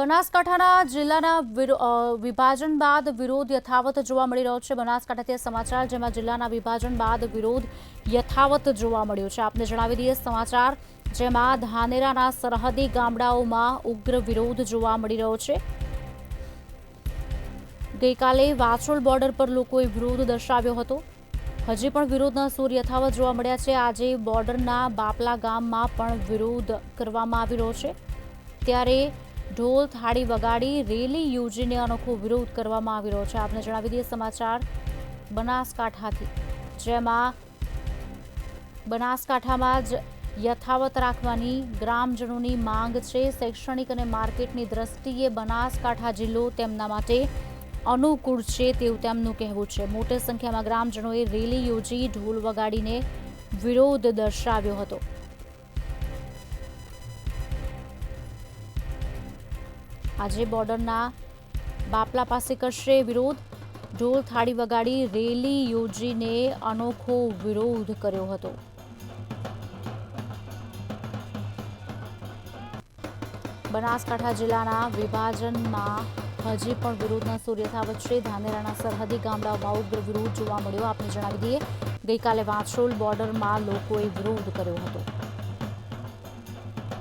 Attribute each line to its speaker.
Speaker 1: બનાસકાંઠાના જિલ્લાના વિભાજન બાદ વિરોધ યથાવત જોવા મળી રહ્યો છે। બનાસકાંઠાથી સમાચાર જેમાં જિલ્લાના વિભાજન બાદ વિરોધ યથાવત જોવા મળ્યો છે। આપને જણાવી દઈએ સમાચાર જેમાં ધાનેરાના સરહદી ગામડાઓમાં ઉગ્ર વિરોધ જોવા મળી રહ્યો છે। ગઈકાલે વાછોલ બોર્ડર પર લોકોએ વિરોધ દર્શાવ્યો હતો। હજી પણ વિરોધના સૂર યથાવત જોવા મળ્યા છે। આજે બોર્ડરના બાપલા ગામમાં પણ વિરોધ કરવામાં આવી રહ્યો છે। ત્યારે ઢોલ થાળી વગાડી રેલી યોજીને અનોખો વિરોધ કરવામાં આવી રહ્યો છે। આપને જણાવી દઈએ સમાચાર બનાસકાંઠાથી જેમાં બનાસકાંઠામાં જ યથાવત રાખવાની ગ્રામજનોની માંગ છે। શૈક્ષણિક અને માર્કેટની દ્રષ્ટિએ બનાસકાંઠા જિલ્લો તેમના માટે અનુકૂળ છે તેવું તેમનું કહેવું છે। મોટી સંખ્યામાં ગ્રામજનોએ રેલી યોજી ઢોલ વગાડીને વિરોધ દર્શાવ્યો હતો। આજે બોર્ડરના બાપલા પાસે કરશે વિરોધ। ઢોલ થાળી વગાડી રેલી યોજીને અનોખો વિરોધ કર્યો હતો। બનાસકાંઠા જિલ્લાના વિભાજનમાં હજી પણ વિરોધના સૂર યથાવત છે। ધાનેરાના સરહદી ગામડાઓમાં ઉગ્ર વિરોધ જોવા મળ્યો। આપને જણાવી દઈએ ગઈકાલે વાછોલ બોર્ડરમાં લોકોએ વિરોધ કર્યો હતો।